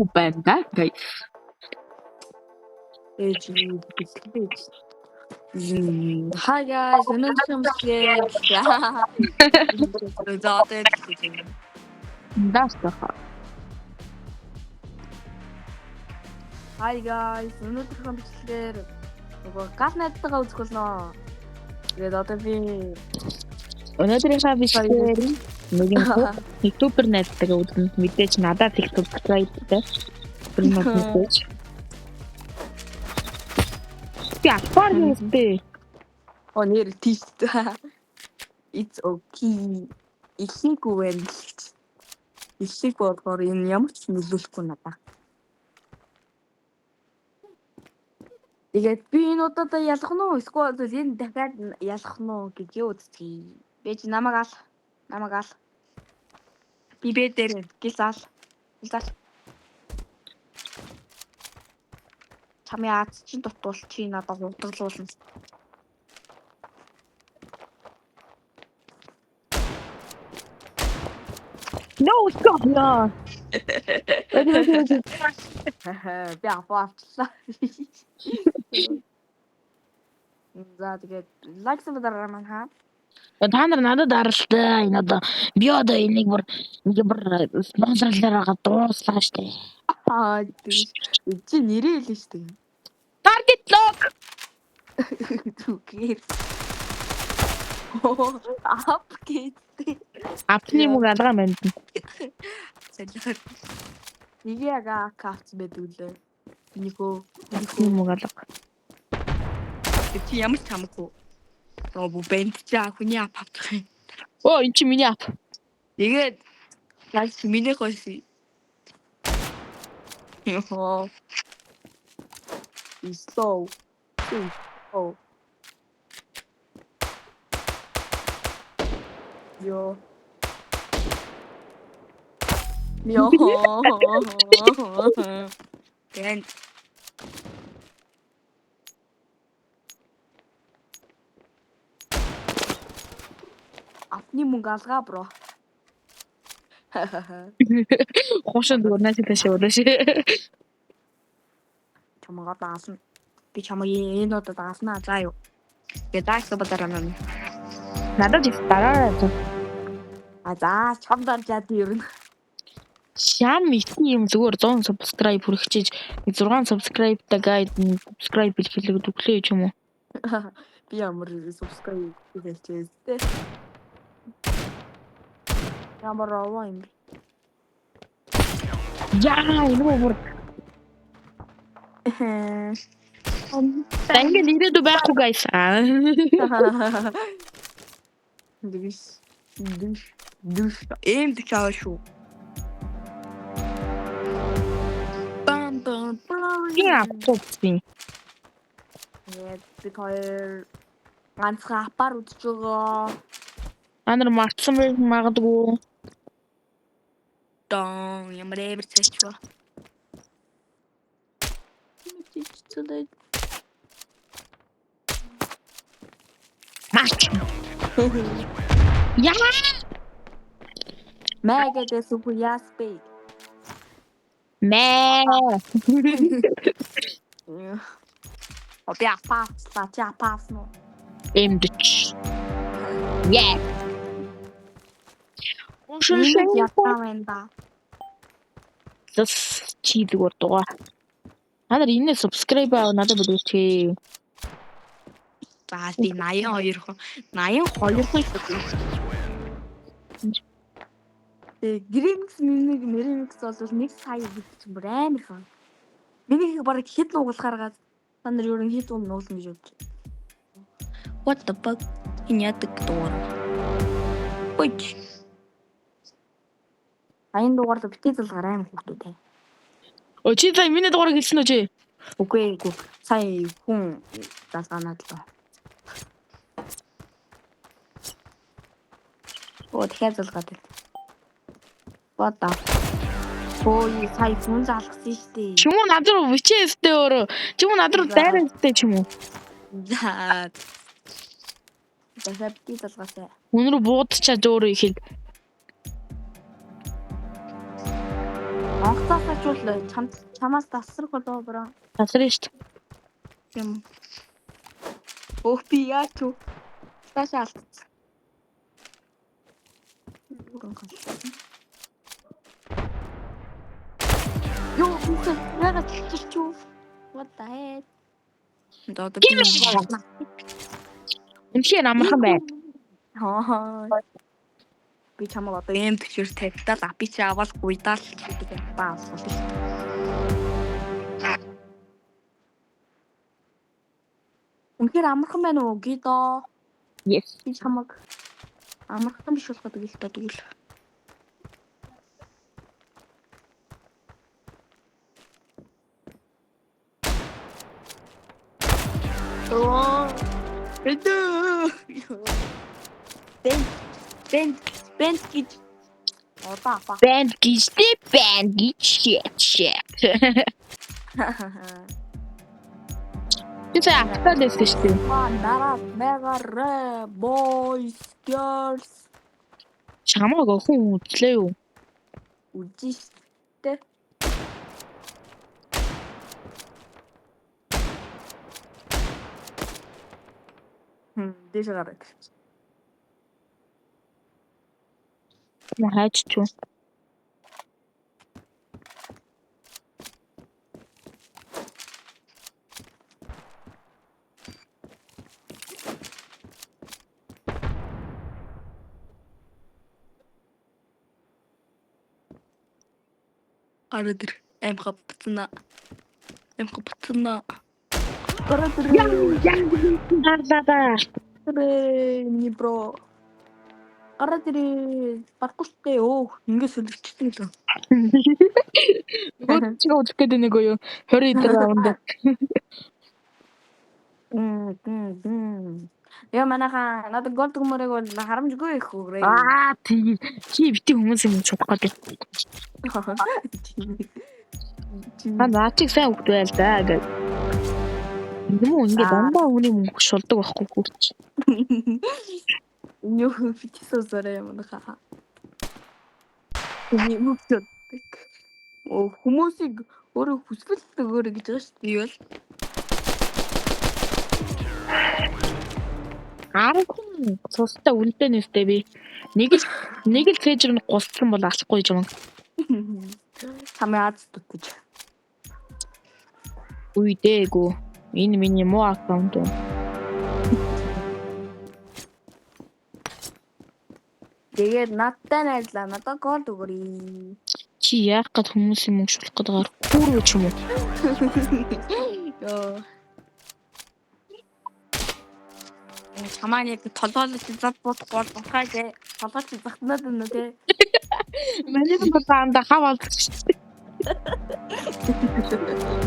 хамаагүй байна да. Guys. Ээж Hi guys, өнөөдөр Даастаха. Hi guys, өнөөдрийн бичлэгээр нөгөө гал найдтайгаа үзэх болно. Тэгээд одоо би Өнөөдрийнхээ бичлэгээр нэг YouTuber найзтайгаа үзэн мэдээж надад их subscribe-тэй. Мэдээж. Я парнистэй. нэр тийст. It's okay. Ихэнгүй байна гэж. Ихийг болохоор энэ ямар ч нөлөөлөхгүй надаа. Тэгээд би энэ удаа ялах нь уу? Эсвэл энэ дахиад ялах нь уу гэж үзчихье. Бэж намайг ал. Би бэ дээр гисаал. Чамяа чинь дутуул чи надад хурдаглуулна. No, stop. Би афаачлаа. За тэгээд лайк сабдараа маань хаа. Та нар надад даралтай. Энэ одоо би одоо энийг бүр спонсорлороо дууслаа штэ. Чи нэрээ хэлнэ штэ. Target lock. Түгээр. Ап гэдэг. Апны мөг алгаа манд. Салхи. Нэг яга кафт бэдүүлээ. Нико Мөг алга. чи ямар ч хамаагүй. Бу бэнд чи хүний ап авчих юм. Оо эн чи миний ап. Тэгээд яг миний хойси. Йоо. Slow. Oh. Yo. Then Апны мөнгө алгаа бро. Хошин дөрнөөс ташаа удааш. Чамгаа даасан. Би чамаа энэ удаа дааснаа заа юу. Тэгээд даасан бадараа маань. Надад их дараа. За чам даржаад ер нь. Шам ихний юм зүгээр 100 subscribe хүрчихэж 6 subscribe-тай guide subscribe бэлгэлэг өглөө ч юм уу. Би ямар subscribe хийлчээ тэ. Ямар аваа юм. Яа, энэ Таньд ирээдүй байхгүй guys. Дүш. Эм дэхаа шүү. Бам. Яа, топси. Би хоёр ганцхан апаар үзэж байгаа. Анар мартсан магадгүй. Дон ямар эвэр цэчвэ. Марч. Яа! Мэгдэ супер яспей. Мэ. Опе апас, лача апас но. Эмдч. Яа. Ушин ятамэнда. Зас чи зүгээр дугаа. Анар энэ subscribe аа надад бүдүүчээ. За би 82 хүн. 82 хүн шүү. Гримс мэрэмикс бол 1 сая гэж бүр амар хон. Миний баг хэд нугалахаар та нар юу хэд нуулна гэж бодож. What the fuck? Энэ ядаг дугаар. Бич. Айн дугаар л битээ залгаар амар хүүхдүүд. О чи та миний дугаарыг хэлсэн үү чи? Үгүй. Сая хүн залгаанаад л. Оо дахиад залгаад байл. Бата. Ой, сая хүн залгасан штэ. Ч юм уу над руу вичээстэй өөрөө. Ч юм уу над руу дайраатай ч юм уу. За. Дахиад битээ залгаасаа. Хүн рүү буудчаад өөрөө ихийг. Онгоцоос очвол чамаас тасрах болоо браа. Тасрын шүү дээ. Юм. Өөх би яач юу? Ташаа алдсан. Юу би яагаад чичүү? What the heck? Доод би Үнэхээр амархан байна. хаа. Би чамаа одоо эм төвчөр тавьтал апи чи аваад гуйдаал гэдэг баас. Үнэхээр амархан байна уу гидо? Yes. Би чамаг амархан биш болох гэдэг л та тэгвэл. Оо. Эдөө. Бэн гэж. Одоо апа. Band гэж shit. Тэсээ автал байсан шүү дээ. Нараа мега boys girls Чамаагаа хүн үзлээ юу? үжижтэй. Дэш гараад. Хайч чуу. Гараад ир. Эм хапцна. Гараад ир. Даа. Ни бро. Гараад ир. Барахгүй штэ ёо. Ингээ сөлөвчтэй л. Гот чи удах гэдэг нэг юу? 20 литр раунд. Яа манайха надад гол дүгмөрийг бол харамжгүй их өгрээ. Аа тий. Чи бити хүмүүс юм чадах гэдэг. Наачиг сайн өгд байл да гэж. Юм ингээ дандаа хүний мөнгө шулдаг байхгүй хөөч. Нёх фитисосороо манайха. Үний мөчөд. Хүмүүсийг өөрөө хүсвэл өгөөрэй гэж байгаа шүү дээ. Юу вэ? Арахгүй цустай үлдээнэстэй би. Нэг л фэжэр нь гусцсан бол алахгүй юм. Хамаа аз дутаж. Үйдээгүү. Энэ миний муу аккаунт. Тэгээд надтай найзлаа. Надад гол өгөрий. Чи яах гээд хүмүүсийн мөнгө шулах гээд байгаа хүүрүү ч юм уу? Ёо. Хамаа яг толгойлож зад бодохгүй болохоо гэ. Толгойч захтнаад байна үү те. Миний баанда хаваад шүү дээ.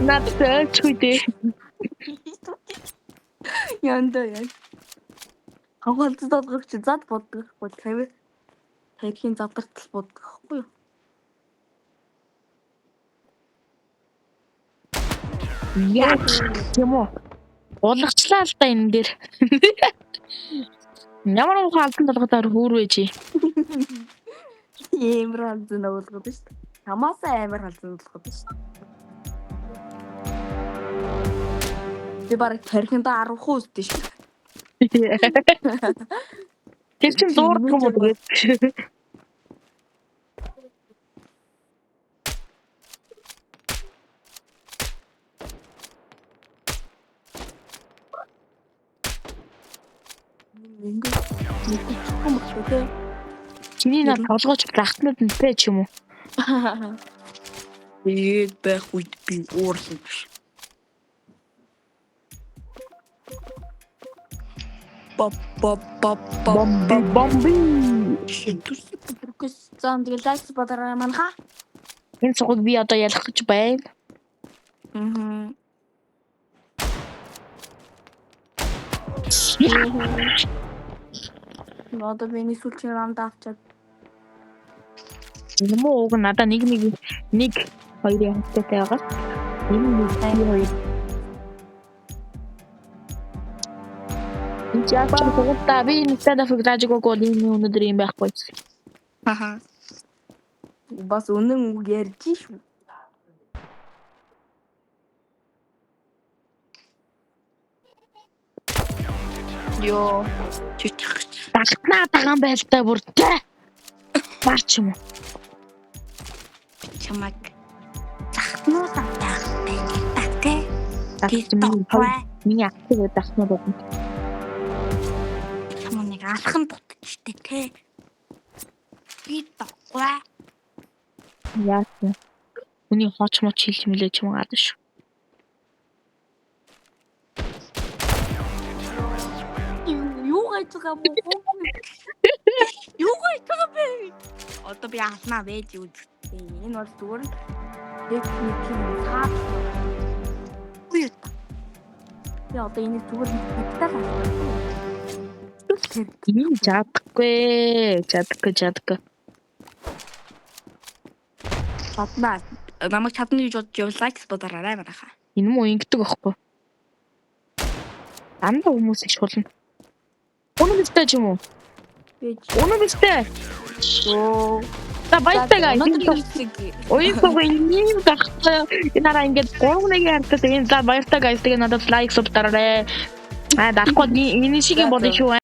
Надтай ч үгүй. Яндаа яа. Хаваалцад бодгох чи зад бодгохгүй тавь. Тавьхийн задартал бодгохгүй юу? Яа юм уу? Улгачлаа л да энэ дээр. Ямар уу хаалтан толгойдоор хүүрвэ чи. Ямар халзан уулгаад шүү дээ. Хамаасаа амар халзан уулгаад шүү дээ. Би бараг тархинда 10 хуу үстэй шүү. Тэр чин зурд юм уу тэгээд. Чиний над толгойч захтнууд нь пэ ч юм уу? Тэгээд байх үед би уурсан биш. Бомби. Шидүс бүркэс зам тэгээд лайк бодороо манха. Энэ цогыг би одоо ялах гэж байна. Одоо би нэг сүлжээ раунд авчаад. Юм уу уг надаа нэг хоёрын хамттай байгаа. Энэ нэг хоёр. Инчаа бүгдээ би нэг тадафыг даажгүй гол энэ өнөдөр юм байхгүй. Аха. Бас үнэн үг ярьж шүү. Йоо. Чичих. Дагтнаа таган байлтай бүр тэ. Марч юм уу? Чамаг захнуу татах байх тэ. Миний ахыг дагтнаа бодно. Чамаг алхан дутчихтэй тэ. Би тахгүй. Яасан. Үний хоч моч хэлж мэлэж юм гадаг шүү. Юу гайж байгаа юм бэ? Юу гайж байгаа бэ? Одоо би алнаа байж үзтээ. Энэ бол зүгээр л техникийн цаад. Үгүй. Би одоо энийг зүгээр мэдтал алгаа. Энэ чадахгүй. Чаднаа. Намайг чадна гэж бодож явал лайкс бодорой манайха. Энэ муу ингэдэг байхгүй. Дандаа хүмүүс их шулна. Өнөө бистэй ч юм уу? Бэж. Өнөө бистэй. Оо. Та баяртайгаа. Ой гоо ийм дахтаа энараа ингэж 3-1 хартай. Тэгээд за баяртайгаа. Тэгээд надад лайк субтараарай. Дарахгүй энэ шиг юм болно шүү.